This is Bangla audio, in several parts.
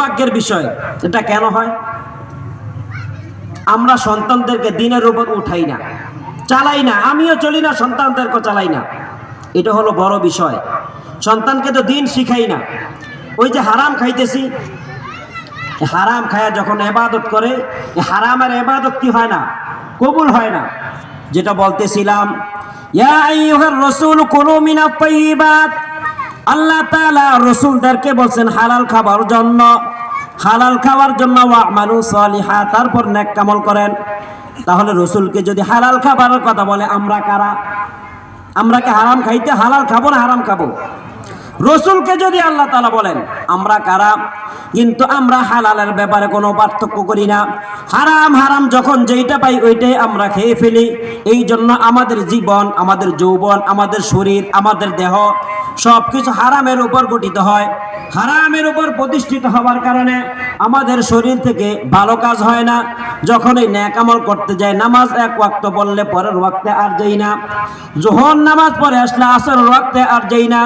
দুর্ভাগ্যের বিষয়। এটা কেন হয়? আমরা সন্তানদেরকে দিনের উপর উঠাই না, চালাই না, আমিও চলি না, সন্তানদেরকে চালাই না। এটা হলো বড় বিষয়। সন্তানকে তো দিন শিখাই না। ওই যে হারাম খাইতেছি, হারাম খায়া যখন ইবাদত করে, হারামের ইবাদত কি হয় না? কবুল হয় না। যেটা বলতেছিলাম, ইয়া আইয়ুহার রাসূল কুলু মিনাত তাইয়্যিবাত, আল্লাহ তাআলা রাসূলদেরকে বলছেন হালাল খাবার জন্য, হালাল খাওয়ার জন্য, ওয়া'মালু সালিহা, তারপর নেক আমল করেন। তাহলে রাসূলকে যদি হালাল খাবারের কথা বলে, আমরা কারা? আমরা কি হারাম খাইতে হালাল খাবো না হারাম খাবো? রাসূলকে যদি আল্লাহ তাআলা বলেন, আমরা কারা? কিন্তু আমরা হালালের ব্যাপারে কোনো পার্থক্য করি না। হারাম হারাম যখন যেইটা পাই ওইটাই আমরা খেয়ে ফেলি। এই জন্য আমাদের জীবন, আমাদের যৌবন, আমাদের শরীর, আমাদের দেহ সবকিছু হারামের উপর গঠিত হয়। হারামের উপর প্রতিষ্ঠিত হওয়ার কারণে আমাদের শরীর থেকে ভালো কাজ হয় না। যখন এই নেক আমল করতে যায়, নামাজ এক ওয়াক্ত পড়লে পরের ওয়াক্তে আর যাই না, যোহর নামাজ পড়ে আসলে আসরের ওয়াক্তে আর যাই না,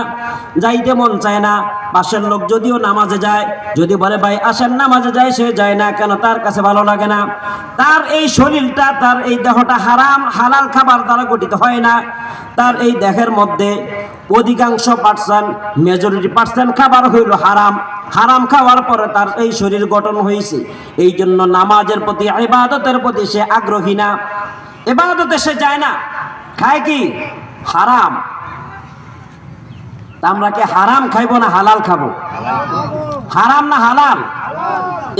যাইতে মন চায় না। পাশের লোক যদিও নামাজে যায়, যদি বলে ভাই আসেন নামাজে যায়, সে যায় না কেন? তার কাছে ভালো লাগে না। তার এই শরীরটা, তার এই দেহটা হারাম হালাল খাবার দ্বারা গঠিত হয় না। তার এই দেহের মধ্যে অধিকাংশ পার্সেন্ট, মেজরিটি পার্সেন্ট খাবার হইল হারাম। হারাম খাওয়ার পরে তার এই শরীর গঠন হয়েছে। এই জন্য নামাজের প্রতি, ইবাদতের প্রতি সে আগ্রহী না, ইবাদতে সে যায় না, খায় কি? হারাম। আমরা কি হারাম খাইবো না হালাল খাবো? হারাম না হালাল?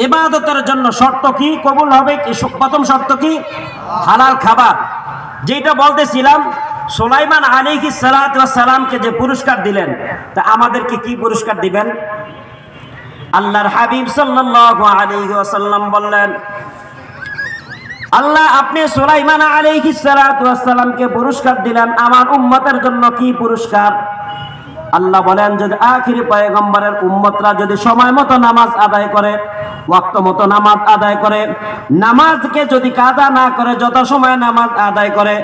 ইবাদতের জন্য শর্ত কি? কবুল হবে কি? প্রথম শর্ত কি? হালাল খাবার। যেটা বলতেছিলাম, সুলাইমান আলাইহিস সালাতু ওয়াস সালামকে যে পুরস্কার দিলেন, তা আমাদেরকে কি পুরস্কার দিবেন? আল্লাহর হাবিব সাল্লাল্লাহু আলাইহি ওয়াসাল্লাম বললেন, আল্লাহ আপনি সুলাইমান আলাইহিস সালাতু ওয়াস সালামকে পুরস্কার দিলেন, আমার উম্মতের জন্য কি পুরস্কার? আল্লাহ বলেন, যদি আখিরি পয়গম্বরের উম্মতরা যদি সময় মতো নামাজ আদায় করে, ওয়াক্ত মতো নামাজ আদায় করে, নামাজকে যদি কাজা না করে, যত সময় নামাজ আদায় করে,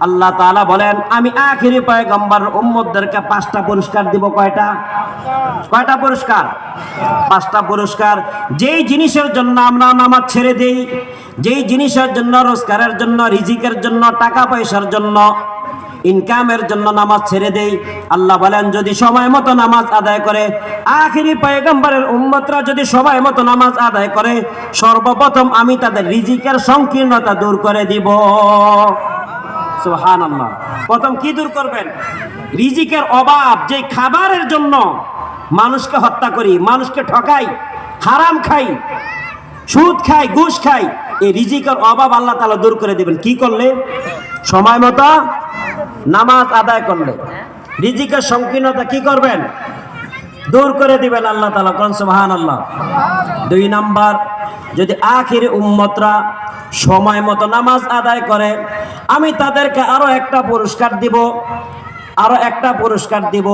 আল্লাহ তাআলা বলেন আমি আখিরি পয়গম্বরের উম্মতদেরকে 5টা পুরস্কার দিব। কয়টা? কয়টা পুরস্কার? 5টা পুরস্কার। যেই জিনিসের জন্য আমরা নামাজ ছেড়ে দেই, যেই জিনিসের জন্য, রোজগারের জন্য, রিজিকের জন্য, টাকা পয়সার জন্য, ইনকামের জন্য নামাজ ছেড়ে দেই, আল্লাহ বলেন যদি সময় মতো নামাজ আদায় করে, আখিরি পয়গম্বরের উম্মতরা যদি সময় মতো নামাজ আদায় করে, সর্বপ্রথম আমি তাদের রিজিকের সংকীর্ণতা দূর করে দিব। সুবহানাল্লাহ। প্রথম কি দূর করবেন? রিজিকের অভাব। যে খাবারের জন্য মানুষকে হত্যা করি, মানুষকে ঠকাই, হারাম খাই, সুদ খাই, ঘুষ খাই, এই রিজিকের অভাব আল্লাহ তাআলা দূর করে দিবেন। কি করলে? সময় মতো নামাজ আদায় করলে। রিজিকের সংকীর্ণতা কি করবেন? দূর করে দিবেন আল্লাহ তাআলা। কোন সুবহানাল্লাহ। 2 নাম্বার, যদি আখিরি উম্মতরা সময় মতো নামাজ আদায় করে, আমি তাদেরকে আরো একটা পুরস্কার দিব, আরো একটা পুরস্কার দিব,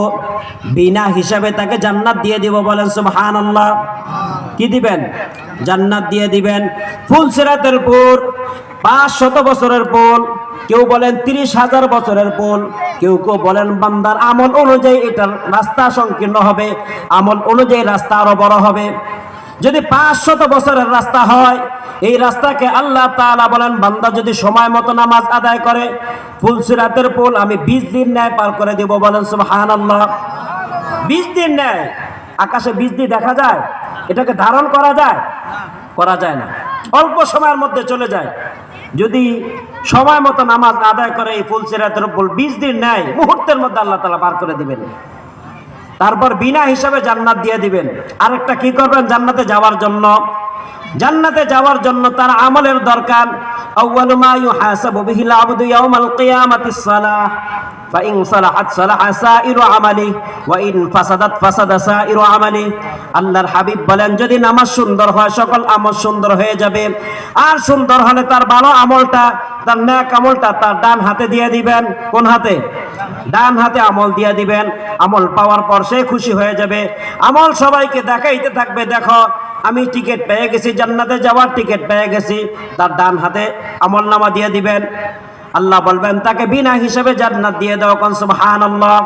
বিনা হিসাবে তাকে জান্নাত দিয়ে দিব। বলেন সুবহানাল্লাহ। কি দিবেন? জান্নাত দিয়ে দিবেন। ফুলসিরাতের পুল 500 বছরের পুল, কেউ বলেন 30,000 বছরের পুল, কেউ কেউ বলেন বান্দার আমল অনুযায়ী এটার রাস্তা সংকীর্ণ হবে, আমল অনুযায়ী রাস্তা আরো বড় হবে। যদি 500 বছরের রাস্তা হয়, এই রাস্তাকে আল্লাহ তাআলা বলেন বান্দা যদি সময় মতো নামাজ আদায় করে, ফুলসিরাতের পুল আমি 20 দিন ন্যায় পার করে দেব। বলেন সুবহানাল্লাহ। 20 দিন ন্যায়। আকাশে 20 দিন দেখা যায়? এটাকে ধারণ করা যায়? করা যায় না, অল্প সময়ের মধ্যে চলে যায়। যদি সময় মতো নামাজ আদায় করে, এই ফুলসিরাতের পুল 20 দিন ন্যায় মুহূর্তের মধ্যে আল্লাহ তাআলা পার করে দিবেন। তারপর বিনা হিসাবে জান্নাত দিয়ে দিবেন। আরেকটা কি করবেন? জান্নাতে যাওয়ার জন্য, জান্নাতে যাওয়ার জন্য তার আমলের দরকার। আউয়ালু মা ইউহাসাবু বিহিল আবদু ইয়াউমাল কিয়ামাতিস সালাহ, ফাইন সালাহাত সালাহা সাইরু আমালি ওয়া ইন ফাসাদাত ফাসাদা সাইরু আমালি। আল্লাহর হাবিব বলেন যদি নামাজ সুন্দর হয়, সকল আমল সুন্দর হয়ে যাবে। আর সুন্দর হলে তার ভালো আমলটা, তার নেক আমলটা তার ডান হাতে দিয়ে দিবেন। কোন হাতে? ডান হাতে আমল দিয়ে দিবেন। আমল পাওয়ার পর সে খুশি হয়ে যাবে। আমল সবাইকে দেখাইতে থাকবে, দেখো আমি টিকিট পেয়ে গেছি, জান্নাতে যাওয়ার টিকিট পেয়ে গেছি। তার ডান হাতে আমল নামা দিয়ে দিবেন। আল্লাহ বলবেন তাকে বিনা হিসাবে জান্নাত দিয়ে দাও। কোন সুবহানাল্লাহ।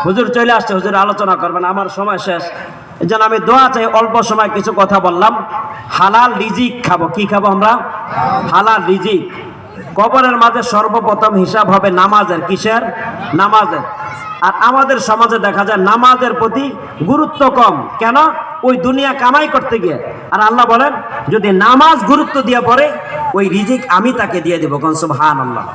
হুজুর চলে আসছে, হুজুর আলোচনা করবেন, আমার সময় শেষ। এই জন্য আমি দোয়া চাই, অল্প সময় কিছু কথা বললাম। হালাল রিজিক খাবো। কি খাবো আমরা? হালাল রিজিক। কবরের মাঝে সর্বপ্রথম হিসাব হবে নামাজের। কিসের? নামাজের। আর আমাদের সমাজে দেখা যায় নামাজের প্রতি গুরুত্ব কম। কেন? ওই দুনিয়া কামাই করতে গিয়ে। আর আল্লাহ বলেন যদি নামাজ গুরুত্ব দিয়ে পড়ে ওই রিজিক আমি তাকে দিয়ে দেবো। কোন সুবহানাল্লাহ।